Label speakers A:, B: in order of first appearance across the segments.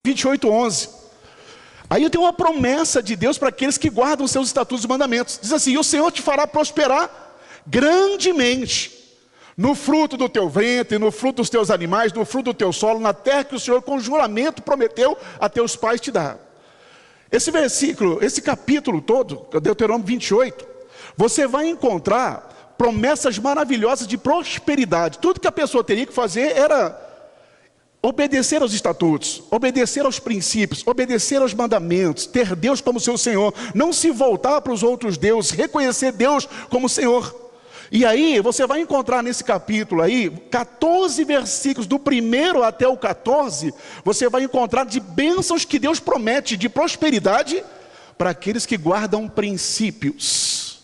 A: 28:11. Aí tem uma promessa de Deus para aqueles que guardam os seus estatutos e mandamentos. Diz assim: e o Senhor te fará prosperar grandemente no fruto do teu ventre, no fruto dos teus animais, no fruto do teu solo, na terra que o Senhor com juramento prometeu a teus pais te dar. Esse versículo, esse capítulo todo, Deuteronômio 28, você vai encontrar promessas maravilhosas de prosperidade. Tudo que a pessoa teria que fazer era obedecer aos estatutos, obedecer aos princípios, obedecer aos mandamentos, ter Deus como seu Senhor, não se voltar para os outros deuses, reconhecer Deus como Senhor. E aí você vai encontrar nesse capítulo aí 14 versículos, do 1º até o 14, você vai encontrar de bênçãos que Deus promete, de prosperidade para aqueles que guardam princípios.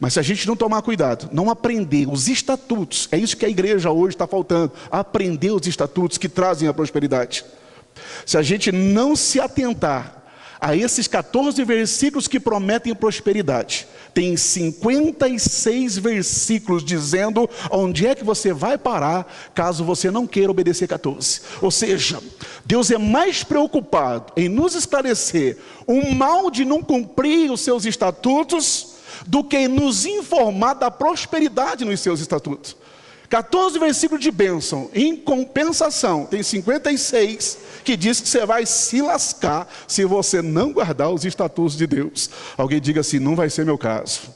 A: Mas se a gente não tomar cuidado, não aprender os estatutos, é isso que a igreja hoje está faltando, aprender os estatutos que trazem a prosperidade. Se a gente não se atentar a esses 14 versículos que prometem prosperidade, tem 56 versículos dizendo onde é que você vai parar caso você não queira obedecer 14. Ou seja, Deus é mais preocupado em nos esclarecer o mal de não cumprir os seus estatutos do que em nos informar da prosperidade nos seus estatutos. 14 versículos de bênção, em compensação, tem 56 que diz que você vai se lascar se você não guardar os estatutos de Deus. Alguém diga assim: não vai ser meu caso.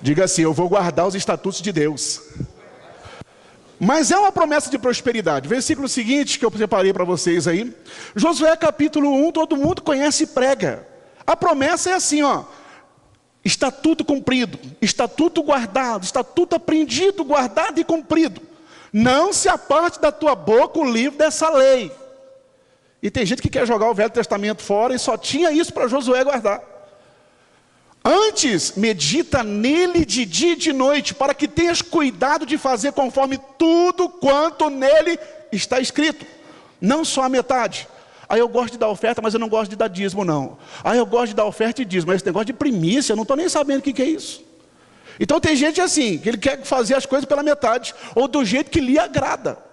A: Diga assim: eu vou guardar os estatutos de Deus. Mas é uma promessa de prosperidade. Versículo seguinte que eu separei para vocês aí, Josué capítulo 1, todo mundo conhece e prega. A promessa é assim, ó: estatuto cumprido, estatuto guardado, estatuto aprendido, guardado e cumprido. Não se aparte da tua boca o livro dessa lei. E tem gente que quer jogar o Velho Testamento fora e só tinha isso para Josué guardar. Antes, medita nele de dia e de noite, para que tenhas cuidado de fazer conforme tudo quanto nele está escrito. Não só a metade. Aí eu gosto de dar oferta, mas eu não gosto de dar dízimo, não. Aí eu gosto de dar oferta e dízimo, mas esse negócio de primícia, eu não estou nem sabendo o que é isso. Então tem gente assim, que ele quer fazer as coisas pela metade, ou do jeito que lhe agrada.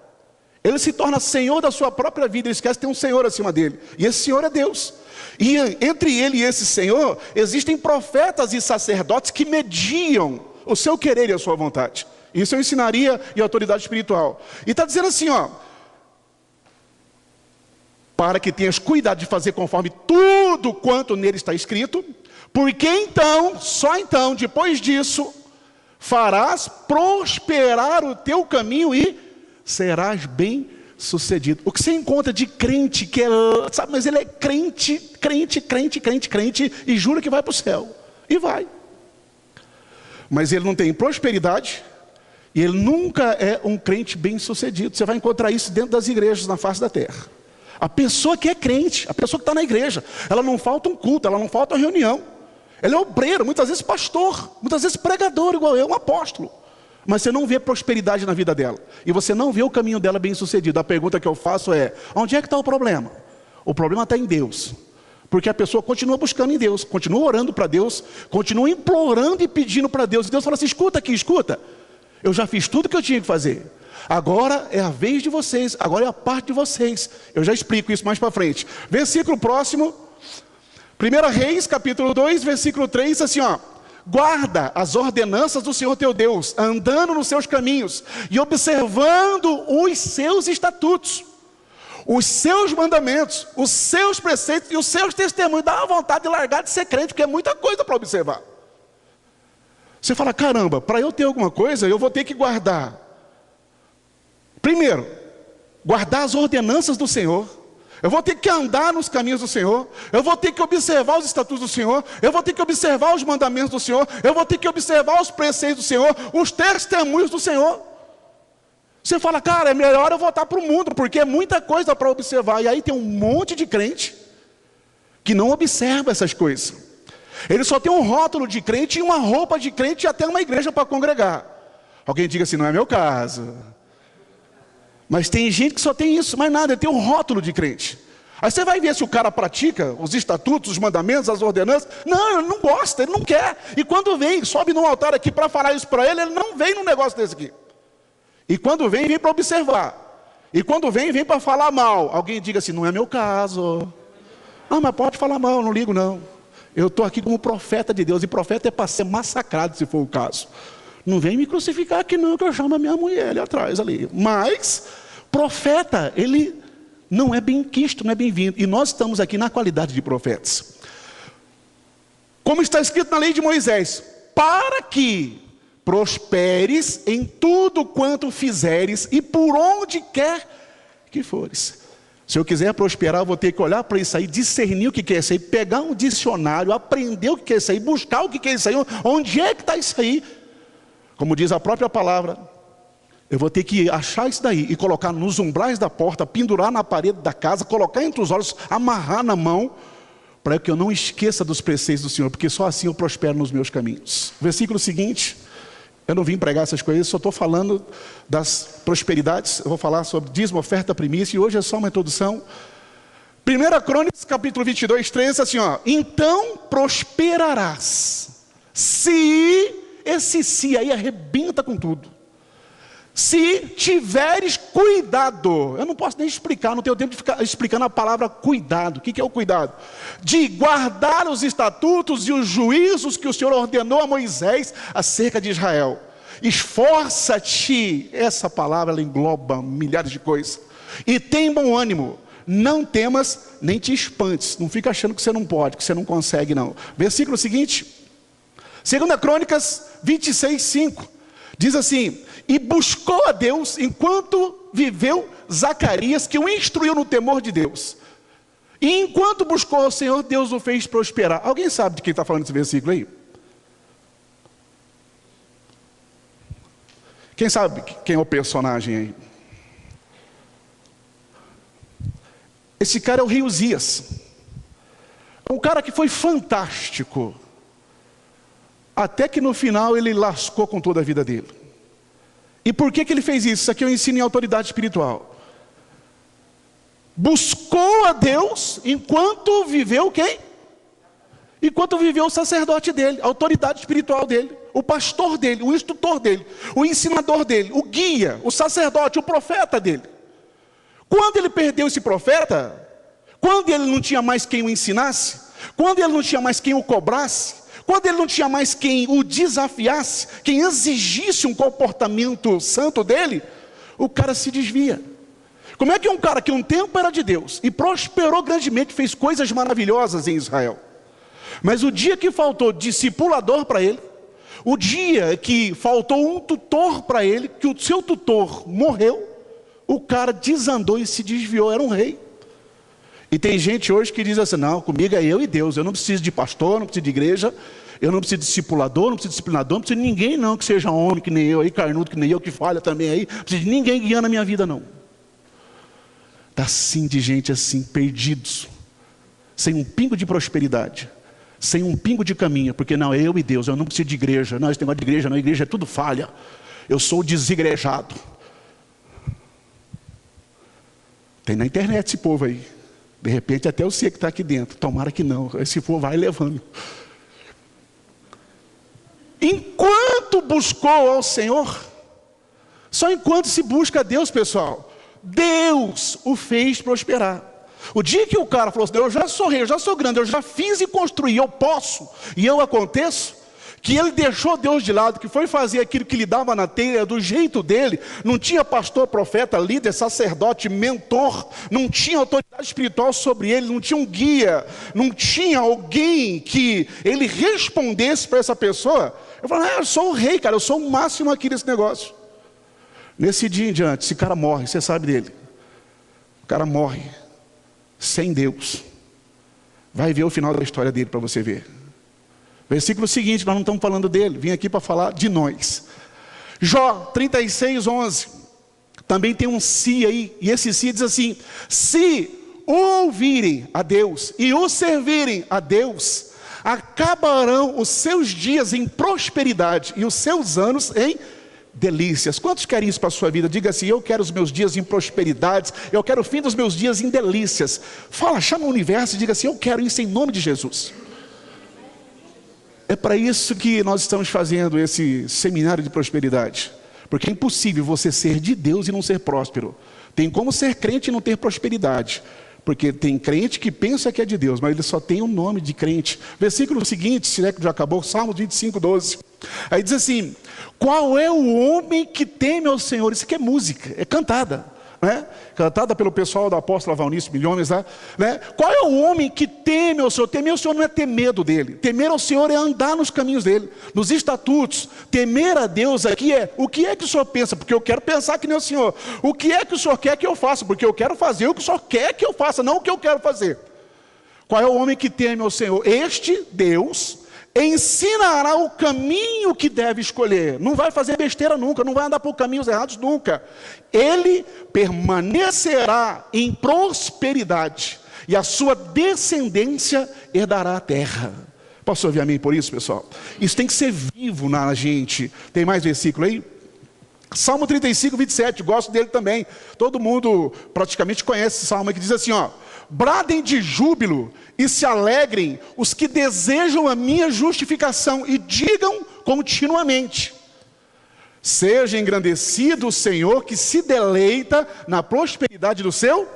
A: Ele se torna senhor da sua própria vida, ele esquece que tem um senhor acima dele. E esse senhor é Deus. E entre ele e esse senhor, existem profetas e sacerdotes que mediam o seu querer e a sua vontade. Isso eu ensinaria em autoridade espiritual. E está dizendo assim, ó: para que tenhas cuidado de fazer conforme tudo quanto nele está escrito, porque então, só então, depois disso, farás prosperar o teu caminho e serás bem sucedido. O que você encontra de crente que é, sabe, mas ele é crente, e jura que vai para o céu, e vai. Mas ele não tem prosperidade, e ele nunca é um crente bem sucedido. Você vai encontrar isso dentro das igrejas na face da terra. A pessoa que é crente, a pessoa que está na igreja, ela não falta um culto, ela não falta uma reunião. Ele é obreiro, muitas vezes pastor, muitas vezes pregador igual eu, um apóstolo. Mas você não vê prosperidade na vida dela. E você não vê o caminho dela bem sucedido. A pergunta que eu faço é: onde é que está o problema? O problema está em Deus. Porque a pessoa continua buscando em Deus, continua orando para Deus, continua implorando e pedindo para Deus. E Deus fala assim: escuta aqui, escuta. Eu já fiz tudo que eu tinha que fazer. Agora é a vez de vocês, agora é a parte de vocês. Eu já explico isso mais para frente. Versículo próximo, 1 Reis, capítulo 2, versículo 3, assim ó: guarda as ordenanças do Senhor teu Deus, andando nos seus caminhos e observando os seus estatutos, os seus mandamentos, os seus preceitos e os seus testemunhos. Dá uma vontade de largar de ser crente, porque é muita coisa para observar. Você fala: caramba, para eu ter alguma coisa, eu vou ter que guardar. Primeiro, guardar as ordenanças do Senhor. Eu vou ter que andar nos caminhos do Senhor. Eu vou ter que observar os estatutos do Senhor. Eu vou ter que observar os mandamentos do Senhor. Eu vou ter que observar os preceitos do Senhor, os testemunhos do Senhor. Você fala: cara, é melhor eu voltar para o mundo, porque é muita coisa para observar. E aí tem um monte de crente que não observa essas coisas. Ele só tem um rótulo de crente e uma roupa de crente e até uma igreja para congregar. Alguém diga assim: não é meu caso. Mas tem gente que só tem isso, mais nada, ele tem um rótulo de crente. Aí você vai ver se o cara pratica os estatutos, os mandamentos, as ordenanças. Não, ele não gosta, ele não quer. E quando vem, sobe no altar aqui para falar isso para ele, ele não vem num negócio desse aqui. E quando vem para observar. E quando vem para falar mal. Alguém diga assim, não é meu caso. Ah, mas pode falar mal, não ligo não. Eu estou aqui como profeta de Deus, e profeta é para ser massacrado, se for o caso. Não vem me crucificar aqui não, que eu chamo a minha mulher ali atrás, ali. Mas, profeta, ele não é bem quisto, não é bem-vindo. E nós estamos aqui na qualidade de profetas. Como está escrito na lei de Moisés, para que prosperes em tudo quanto fizeres e por onde quer que fores. Se eu quiser prosperar, eu vou ter que olhar para isso aí, discernir o que é isso aí, pegar um dicionário, aprender o que é isso aí, buscar o que é isso aí, onde é que está isso aí. Como diz a própria palavra, eu vou ter que achar isso daí e colocar nos umbrais da porta, pendurar na parede da casa, colocar entre os olhos, amarrar na mão, para que eu não esqueça dos preceitos do Senhor, porque só assim eu prospero nos meus caminhos. Versículo seguinte, eu não vim pregar essas coisas, só estou falando das prosperidades. Eu vou falar sobre dízimo, oferta, primícia, e hoje é só uma introdução. 1 Crônicas, capítulo 22, 13, assim, ó. Então prosperarás, se, esse se aí arrebenta com tudo. Se tiveres cuidado, eu não posso nem explicar, não tenho tempo de ficar explicando a palavra cuidado. O que é o cuidado? De guardar os estatutos e os juízos que o Senhor ordenou a Moisés acerca de Israel. Esforça-te, essa palavra ela engloba milhares de coisas. E tem bom ânimo, não temas nem te espantes. Não fica achando que você não pode, que você não consegue não. Versículo seguinte, 2 Crônicas 26, 5. Diz assim, e buscou a Deus enquanto viveu Zacarias, que o instruiu no temor de Deus. E enquanto buscou ao Senhor, Deus o fez prosperar. Alguém sabe de quem está falando esse versículo aí? Quem sabe quem é o personagem aí? Esse cara é o rei Uzias. É um cara que foi fantástico. Até que no final ele lascou com toda a vida dele. E por que ele fez isso? Isso aqui eu ensino em autoridade espiritual. Buscou a Deus enquanto viveu quem? Enquanto viveu o sacerdote dele, a autoridade espiritual dele, o pastor dele, o instrutor dele, o ensinador dele, o guia, o sacerdote, o profeta dele. Quando ele perdeu esse profeta, quando ele não tinha mais quem o ensinasse, quando ele não tinha mais quem o cobrasse, quando ele não tinha mais quem o desafiasse, quem exigisse um comportamento santo dele, o cara se desvia. Como é que um cara que um tempo era de Deus e prosperou grandemente, fez coisas maravilhosas em Israel, mas o dia que faltou discipulador para ele, o dia que faltou um tutor para ele, que o seu tutor morreu, o cara desandou e se desviou, era um rei. E tem gente hoje que diz assim, não, comigo é eu e Deus, eu não preciso de pastor, não preciso de igreja, eu não preciso de discipulador, não preciso de disciplinador, não preciso de ninguém não, que seja homem que nem eu, aí, carnudo que nem eu, que falha também aí, não preciso de ninguém guiando a minha vida não. Está assim de gente assim, perdidos, sem um pingo de prosperidade, sem um pingo de caminho, porque não, é eu e Deus, eu não preciso de igreja, não, esse negócio de igreja não, igreja é tudo falha, eu sou desigrejado. Tem na internet esse povo aí. De repente até eu sei que está aqui dentro. Tomara que não. Esse povo vai levando. Enquanto buscou ao Senhor, só enquanto se busca a Deus, pessoal, Deus o fez prosperar. O dia que o cara falou assim, eu já sou rei, eu já sou grande, eu já fiz e construí, eu posso, e eu aconteço, que ele deixou Deus de lado, que foi fazer aquilo que lhe dava na telha, do jeito dele, não tinha pastor, profeta, líder, sacerdote, mentor, não tinha autoridade espiritual sobre ele, não tinha um guia, não tinha alguém que ele respondesse para essa pessoa. Eu falei, eu sou o rei, cara, eu sou o máximo aqui nesse negócio. Nesse dia em diante, esse cara morre, você sabe dele. O cara morre, sem Deus. Vai ver o final da história dele para você ver. Versículo seguinte, nós não estamos falando dele, vim aqui para falar de nós. Jó 36, 11, também tem um se aí, e esse se diz assim, se ouvirem a Deus e o servirem a Deus, acabarão os seus dias em prosperidade e os seus anos em delícias. Quantos querem isso para a sua vida? Diga assim, eu quero os meus dias em prosperidade, eu quero o fim dos meus dias em delícias. Fala, chama o universo e diga assim, eu quero isso em nome de Jesus. É para isso que nós estamos fazendo esse seminário de prosperidade. Porque é impossível você ser de Deus e não ser próspero. Tem como ser crente e não ter prosperidade. Porque tem crente que pensa que é de Deus, mas ele só tem o nome de crente. Versículo seguinte, se é que já acabou, Salmo 25, 12. Aí diz assim: qual é o homem que teme ao Senhor? Isso aqui é música, é cantada, né? Cantada pelo pessoal da apóstola Valnice Milhões lá, né? Qual é o homem que teme ao Senhor? Temer ao Senhor não é ter medo dele. Temer ao Senhor é andar nos caminhos dele, nos estatutos. Temer a Deus aqui é: o que é que o Senhor pensa? Porque eu quero pensar que nem o Senhor. O que é que o Senhor quer que eu faça? Porque eu quero fazer o que o Senhor quer que eu faça, não o que eu quero fazer. Qual é o homem que teme ao Senhor? Este Deus ensinará o caminho que deve escolher. Não vai fazer besteira nunca, não vai andar por caminhos errados nunca. Ele permanecerá em prosperidade, e a sua descendência herdará a terra. Posso ouvir amém por isso, pessoal? Isso tem que ser vivo na gente. Tem mais versículo aí? Salmo 35, 27, gosto dele também. Todo mundo praticamente conhece esse salmo, que diz assim, ó: bradem de júbilo e se alegrem os que desejam a minha justificação, e digam continuamente: seja engrandecido o Senhor, que se deleita na prosperidade do seu.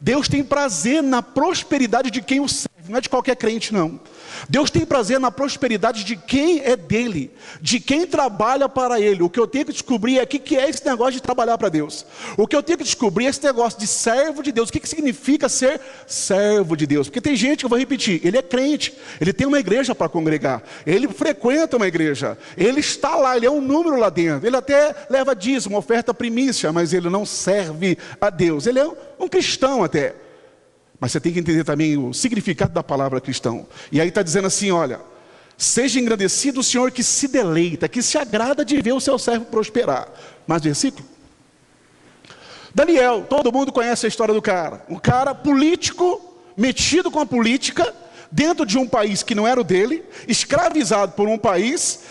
A: Deus tem prazer na prosperidade de quem o serve, não é de qualquer crente não. Deus tem prazer na prosperidade de quem é dele, de quem trabalha para ele. O que eu tenho que descobrir é o que é esse negócio de trabalhar para Deus. O que eu tenho que descobrir é esse negócio de servo de Deus. O que significa ser servo de Deus? Porque tem gente, que eu vou repetir, ele é crente, ele tem uma igreja para congregar, ele frequenta uma igreja, ele está lá, ele é um número lá dentro, ele até leva dízimo, oferta primícia, mas ele não serve a Deus. Ele é um cristão até. Mas você tem que entender também o significado da palavra cristão. E aí está dizendo assim, olha: seja engrandecido o Senhor, que se deleita, que se agrada de ver o seu servo prosperar. Mais versículo. Daniel, todo mundo conhece a história do cara. Um cara político, metido com a política, dentro de um país que não era o dele, escravizado por um país,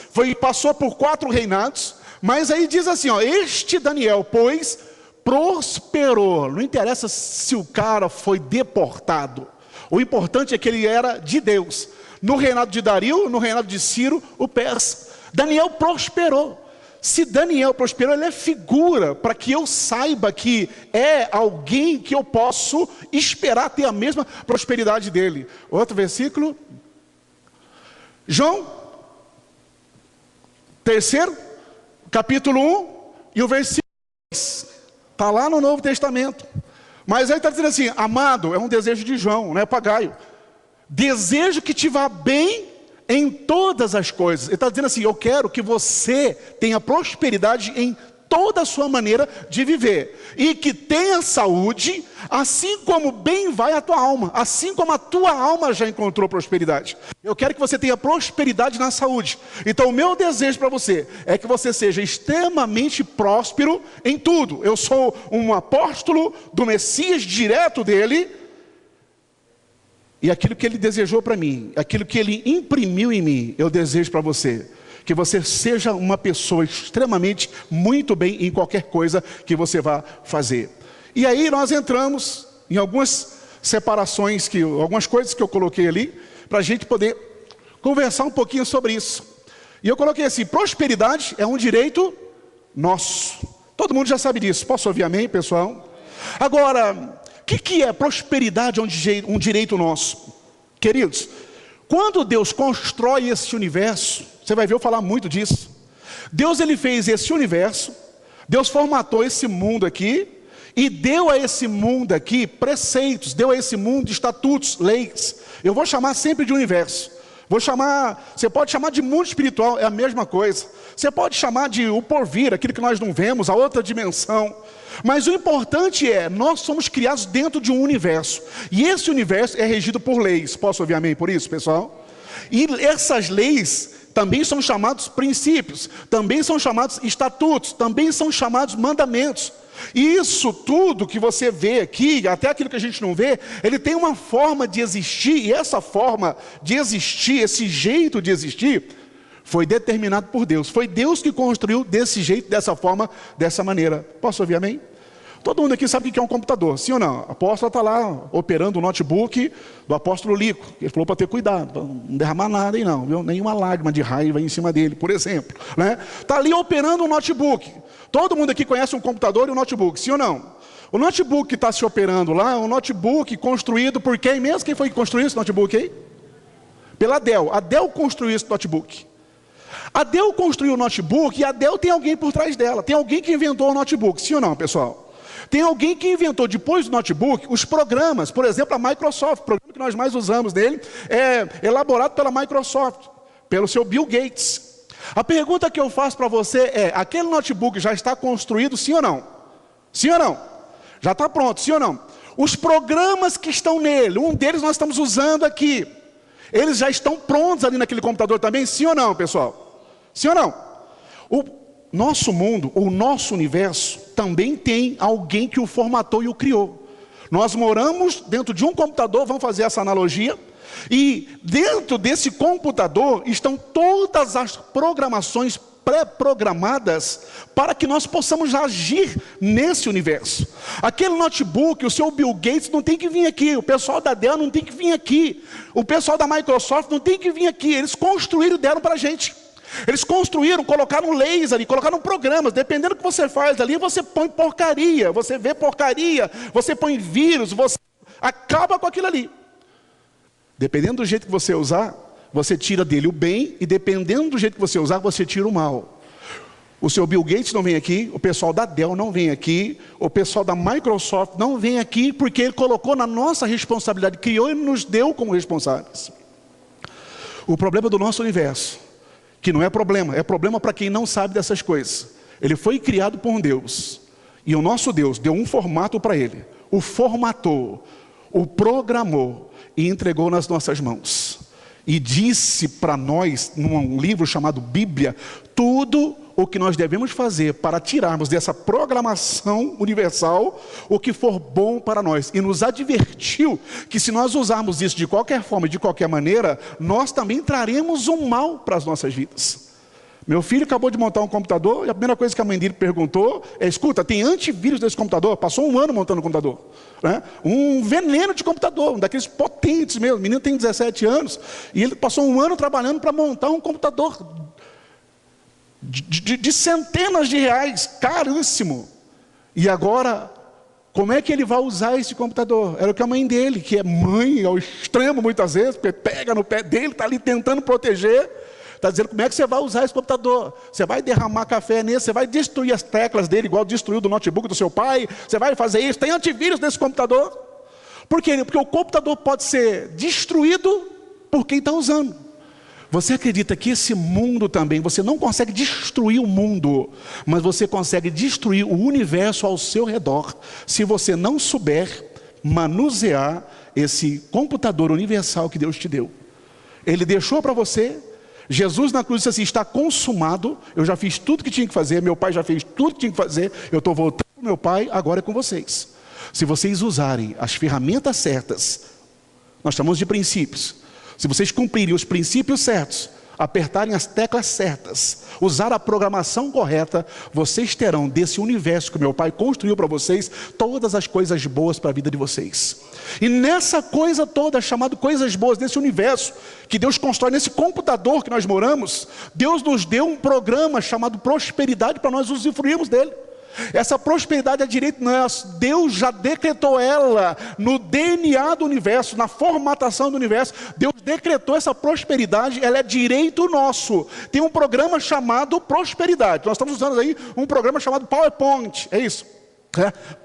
A: passou por 4 reinados, mas aí diz assim, ó: este Daniel, pois, prosperou. Não interessa se o cara foi deportado, o importante é que ele era de Deus. No reinado de Dario, no reinado de Ciro, o persa, Daniel prosperou. Se Daniel prosperou, ele é figura para que eu saiba que é alguém que eu posso esperar ter a mesma prosperidade dele. Outro versículo, João 3, capítulo 1 e o versículo 2. Está lá no Novo Testamento. Mas aí está dizendo assim: amado, é um desejo de João, não é Pagaio. Desejo que te vá bem em todas as coisas. Ele está dizendo assim: eu quero que você tenha prosperidade em toda a sua maneira de viver, e que tenha saúde, assim como bem vai a tua alma, assim como a tua alma já encontrou prosperidade. Eu quero que você tenha prosperidade na saúde. Então o meu desejo para você é que você seja extremamente próspero em tudo. Eu sou um apóstolo do Messias, direto dele, e aquilo que ele desejou para mim, aquilo que ele imprimiu em mim, eu desejo para você. Que você seja uma pessoa extremamente muito bem em qualquer coisa que você vá fazer. E aí nós entramos em algumas separações, algumas coisas que eu coloquei ali, para a gente poder conversar um pouquinho sobre isso. E eu coloquei assim: prosperidade é um direito nosso. Todo mundo já sabe disso. Posso ouvir amém, pessoal? Agora, o que é prosperidade? Um direito nosso? Queridos, quando Deus constrói esse universo, você vai ver eu falar muito disso. Deus, ele fez esse universo, Deus formatou esse mundo aqui, e deu a esse mundo aqui preceitos, deu a esse mundo estatutos, leis. Eu vou chamar sempre de universo. Você pode chamar de mundo espiritual, é a mesma coisa. Você pode chamar de o porvir, aquilo que nós não vemos, a outra dimensão. Mas o importante é, nós somos criados dentro de um universo. E esse universo é regido por leis. Posso ouvir amém por isso, pessoal? E essas leis também são chamados princípios, também são chamados estatutos, também são chamados mandamentos. E isso tudo que você vê aqui, até aquilo que a gente não vê, ele tem uma forma de existir, e essa forma de existir, esse jeito de existir, foi determinado por Deus. Foi Deus que construiu desse jeito, dessa forma, dessa maneira. Posso ouvir amém? Todo mundo aqui sabe o que é um computador, sim ou não? O apóstolo está lá operando o notebook do apóstolo Lico. Ele falou para ter cuidado, para não derramar nada aí não, viu? Nenhuma lágrima de raiva em cima dele, por exemplo. Está ali operando o notebook. Todo mundo aqui conhece um computador e um notebook, sim ou não? O notebook que está se operando lá é um notebook construído por quem mesmo? Quem foi que construiu esse notebook aí? Pela Dell. A Dell construiu esse notebook. A Dell construiu o notebook e a Dell tem alguém por trás dela. Tem alguém que inventou o notebook, sim ou não, pessoal? Tem alguém que inventou, depois do notebook, os programas. Por exemplo, a Microsoft, o programa que nós mais usamos nele, é elaborado pela Microsoft, pelo seu Bill Gates. A pergunta que eu faço para você é, aquele notebook já está construído, sim ou não? Sim ou não? Já está pronto, sim ou não? Os programas que estão nele, um deles nós estamos usando aqui, eles já estão prontos ali naquele computador também, sim ou não, pessoal? Sim ou não? O nosso mundo, o nosso universo, também tem alguém que o formatou e o criou. Nós moramos dentro de um computador, vamos fazer essa analogia, e dentro desse computador estão todas as programações pré-programadas para que nós possamos agir nesse universo. Aquele notebook, o seu Bill Gates não tem que vir aqui, o pessoal da Dell não tem que vir aqui, o pessoal da Microsoft não tem que vir aqui, eles construíram e deram para a gente. Eles construíram, colocaram leis ali, colocaram programas, dependendo do que você faz ali, você põe porcaria, você vê porcaria, você põe vírus, você acaba com aquilo ali. Dependendo do jeito que você usar, você tira dele o bem, e dependendo do jeito que você usar, você tira o mal. O seu Bill Gates não vem aqui, o pessoal da Dell não vem aqui, o pessoal da Microsoft não vem aqui, porque ele colocou na nossa responsabilidade, criou e nos deu como responsáveis. O problema do nosso universo, que não é problema, é problema para quem não sabe dessas coisas. Ele foi criado por um Deus, e o nosso Deus deu um formato para ele, o formatou, o programou e entregou nas nossas mãos. E disse para nós, num livro chamado Bíblia, tudo o que nós devemos fazer para tirarmos dessa programação universal o que for bom para nós. E nos advertiu que se nós usarmos isso de qualquer forma e de qualquer maneira, nós também traremos um mal para as nossas vidas. Meu filho acabou de montar um computador e a primeira coisa que a mãe dele perguntou é, escuta, tem antivírus nesse computador? Passou um ano montando o computador, né? Um veneno de computador, um daqueles potentes mesmo. O menino tem 17 anos e ele passou um ano trabalhando para montar um computador de centenas de reais, caríssimo. E agora, como é que ele vai usar esse computador? Era o que a mãe dele, que é mãe ao extremo muitas vezes, porque pega no pé dele, está ali tentando proteger, está dizendo como é que você vai usar esse computador. Você vai derramar café nesse, você vai destruir as teclas dele, igual destruiu do notebook do seu pai, você vai fazer isso, tem antivírus nesse computador. Por quê? Porque o computador pode ser destruído por quem está usando. Você acredita que esse mundo também, você não consegue destruir o mundo, mas você consegue destruir o universo ao seu redor, se você não souber manusear esse computador universal que Deus te deu. Ele deixou para você. Jesus na cruz disse assim, está consumado, eu já fiz tudo que tinha que fazer, meu pai já fez tudo que tinha que fazer, eu estou voltando para o meu pai, agora é com vocês. Se vocês usarem as ferramentas certas, nós chamamos de princípios, se vocês cumprirem os princípios certos, apertarem as teclas certas, usar a programação correta, vocês terão desse universo que meu pai construiu para vocês, todas as coisas boas para a vida de vocês. E nessa coisa toda, chamada coisas boas, nesse universo que Deus constrói, nesse computador que nós moramos, Deus nos deu um programa chamado prosperidade para nós usufruirmos dele. Essa prosperidade é direito nosso, Deus já decretou ela no DNA do universo, na formatação do universo. Deus decretou essa prosperidade, ela é direito nosso. Tem um programa chamado prosperidade, nós estamos usando aí um programa chamado PowerPoint, é isso?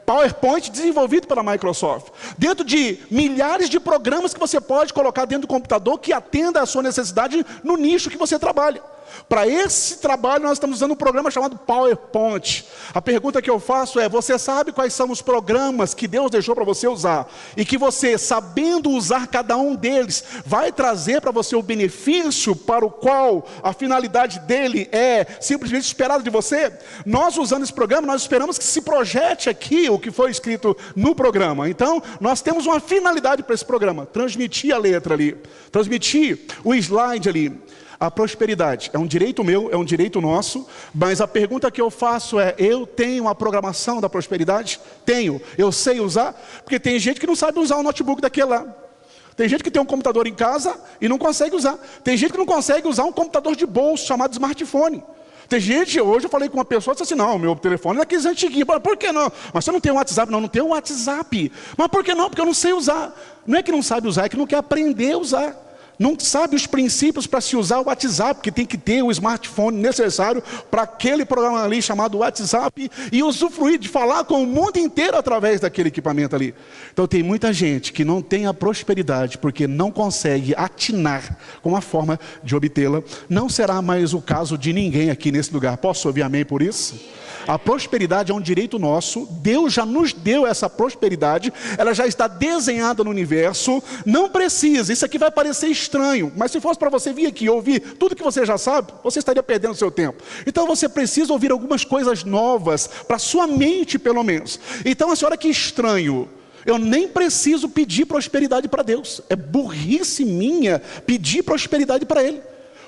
A: PowerPoint desenvolvido pela Microsoft, dentro de milhares de programas que você pode colocar dentro do computador que atenda à sua necessidade no nicho que você trabalha. Para esse trabalho nós estamos usando um programa chamado PowerPoint. A pergunta que eu faço é, você sabe quais são os programas que Deus deixou para você usar? E que você, sabendo usar cada um deles, vai trazer para você o benefício para o qual a finalidade dele é simplesmente esperada de você? Nós usando esse programa, nós esperamos que se projete aqui o que foi escrito no programa. Então, nós temos uma finalidade para esse programa, transmitir a letra ali, transmitir o slide ali. A prosperidade é um direito meu, é um direito nosso, mas a pergunta que eu faço é, eu tenho a programação da prosperidade? Tenho, eu sei usar? Porque tem gente que não sabe usar um notebook daquele lá. Tem gente que tem um computador em casa e não consegue usar. Tem gente que não consegue usar um computador de bolso chamado smartphone. Tem gente, hoje eu falei com uma pessoa, disse assim, não, meu telefone é daqueles antiguinhos. Por que não? Mas você não tem um WhatsApp? Não, não tem um WhatsApp. Mas por que não? Porque eu não sei usar. Não é que não sabe usar, é que não quer aprender a usar. Não sabe os princípios para se usar o WhatsApp, que tem que ter o smartphone necessário para aquele programa ali chamado WhatsApp e usufruir de falar com o mundo inteiro através daquele equipamento ali. Então tem muita gente que não tem a prosperidade porque não consegue atinar com a forma de obtê-la. Não será mais o caso de ninguém aqui nesse lugar. Posso ouvir amém por isso? A prosperidade é um direito nosso. Deus já nos deu essa prosperidade. Ela já está desenhada no universo. Não precisa, isso aqui vai parecer estranho, mas se fosse para você vir aqui ouvir tudo que você já sabe, você estaria perdendo seu tempo. Então você precisa ouvir algumas coisas novas, para sua mente pelo menos. Então a senhora, que estranho, eu nem preciso pedir prosperidade para Deus. É burrice minha pedir prosperidade para Ele.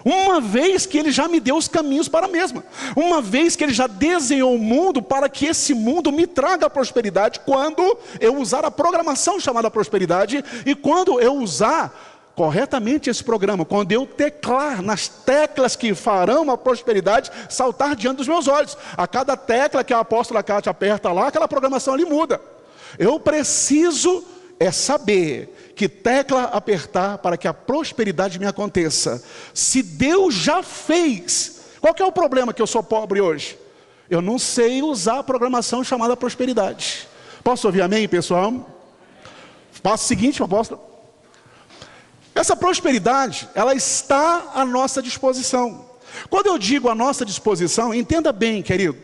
A: Uma vez que Ele já me deu os caminhos para a mesma. Uma vez que Ele já desenhou o mundo para que esse mundo me traga a prosperidade, quando eu usar a programação chamada prosperidade, e quando eu usar corretamente esse programa, quando eu teclar nas teclas que farão a prosperidade saltar diante dos meus olhos. A cada tecla que a apóstola Cátia aperta lá, aquela programação ali muda. Eu preciso saber que tecla apertar para que a prosperidade me aconteça. Se Deus já fez, qual que é o problema que eu sou pobre hoje? Eu não sei usar a programação chamada prosperidade. Posso ouvir amém, pessoal? Passo seguinte, apóstolo. Essa prosperidade, ela está à nossa disposição. Quando eu digo à nossa disposição, entenda bem, querido.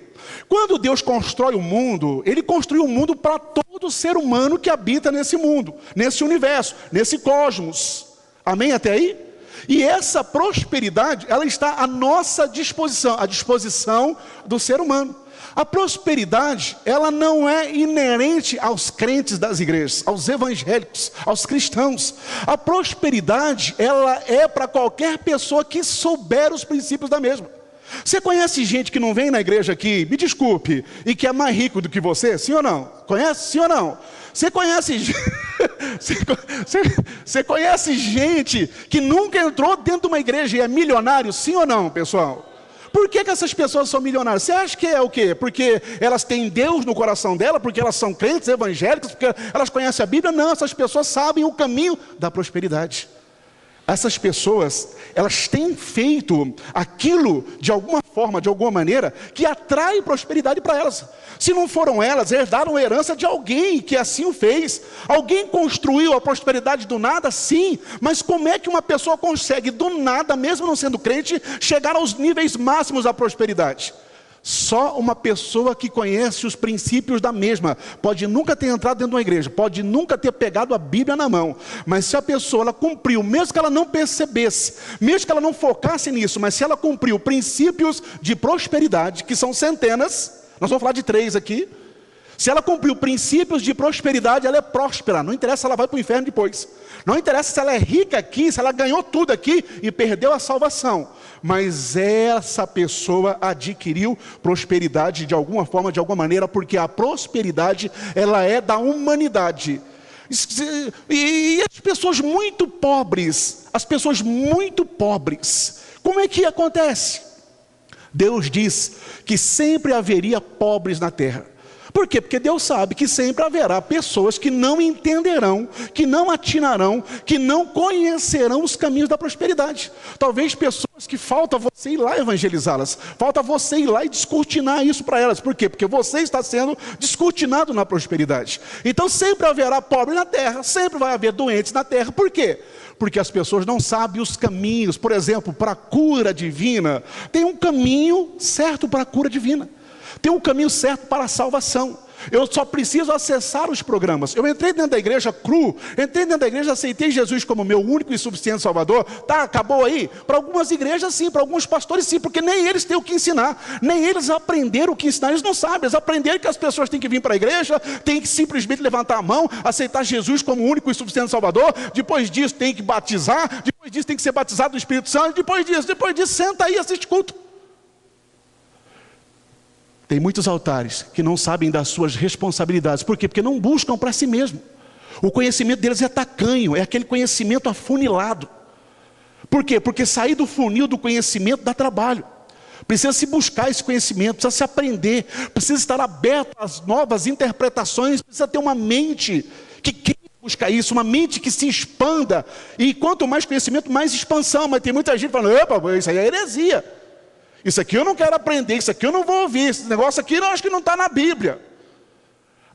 A: Quando Deus constrói o mundo, Ele construiu o mundo para todo ser humano que habita nesse mundo, nesse universo, nesse cosmos. Amém até aí? E essa prosperidade, ela está à nossa disposição, à disposição do ser humano. A prosperidade, ela não é inerente aos crentes das igrejas, aos evangélicos, aos cristãos. A prosperidade, ela é para qualquer pessoa que souber os princípios da mesma. Você conhece gente que não vem na igreja aqui, me desculpe, e que é mais rico do que você? Sim ou não? Conhece? Sim ou não? Você conhece você conhece gente que nunca entrou dentro de uma igreja e é milionário? Sim ou não, pessoal? Por que essas pessoas são milionárias? Você acha que é o quê? Porque elas têm Deus no coração dela? Porque elas são crentes evangélicas? Porque elas conhecem a Bíblia? Não, essas pessoas sabem o caminho da prosperidade. Essas pessoas, elas têm feito aquilo de alguma forma, de alguma maneira, que atrai prosperidade para elas. Se não foram elas, herdaram a herança de alguém que assim o fez. Alguém construiu a prosperidade do nada? Sim. Mas como é que uma pessoa consegue do nada, mesmo não sendo crente, chegar aos níveis máximos da prosperidade? Só uma pessoa que conhece os princípios da mesma. Pode nunca ter entrado dentro de uma igreja, pode nunca ter pegado a Bíblia na mão, mas se a pessoa ela cumpriu, mesmo que ela não percebesse, mesmo que ela não focasse nisso, mas se ela cumpriu princípios de prosperidade, que são centenas, nós vamos falar de 3 aqui. Se ela cumpriu princípios de prosperidade, ela é próspera. Não interessa se ela vai para o inferno depois. Não interessa se ela é rica aqui, se ela ganhou tudo aqui e perdeu a salvação. Mas essa pessoa adquiriu prosperidade de alguma forma, de alguma maneira, porque a prosperidade, ela é da humanidade. E as pessoas muito pobres, como é que acontece? Deus diz que sempre haveria pobres na terra. Por quê? Porque Deus sabe que sempre haverá pessoas que não entenderão, que não atinarão, que não conhecerão os caminhos da prosperidade. Talvez pessoas que falta você ir lá evangelizá-las, falta você ir lá e descortinar isso para elas. Por quê? Porque você está sendo descortinado na prosperidade. Então sempre haverá pobre na terra, sempre vai haver doentes na terra. Por quê? Porque as pessoas não sabem os caminhos. Por exemplo, para a cura divina, tem um caminho certo para a cura divina. Tem um caminho certo para a salvação. Eu só preciso acessar os programas. Eu entrei dentro da igreja cru, entrei dentro da igreja, aceitei Jesus como meu único e suficiente Salvador. Tá, acabou aí? Para algumas igrejas sim, para alguns pastores sim, porque nem eles têm o que ensinar, nem eles aprenderam o que ensinar, eles não sabem. Eles aprenderam que as pessoas têm que vir para a igreja, têm que simplesmente levantar a mão, aceitar Jesus como único e suficiente Salvador. Depois disso tem que batizar, depois disso tem que ser batizado do Espírito Santo, depois disso senta aí e assiste culto. Tem muitos altares que não sabem das suas responsabilidades. Por quê? Porque não buscam para si mesmo. O conhecimento deles é tacanho, é aquele conhecimento afunilado. Por quê? Porque sair do funil do conhecimento dá trabalho. Precisa se buscar esse conhecimento, precisa se aprender, precisa estar aberto às novas interpretações, precisa ter uma mente que queira buscar isso, uma mente que se expanda. E quanto mais conhecimento, mais expansão. Mas tem muita gente falando, opa, isso aí é heresia. Isso aqui eu não quero aprender, isso aqui eu não vou ouvir, esse negócio aqui eu acho que não está na Bíblia.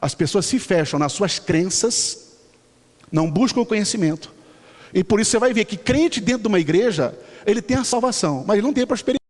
A: As pessoas se fecham nas suas crenças, não buscam o conhecimento. E por isso você vai ver que crente dentro de uma igreja, ele tem a salvação, mas ele não tem a prosperidade.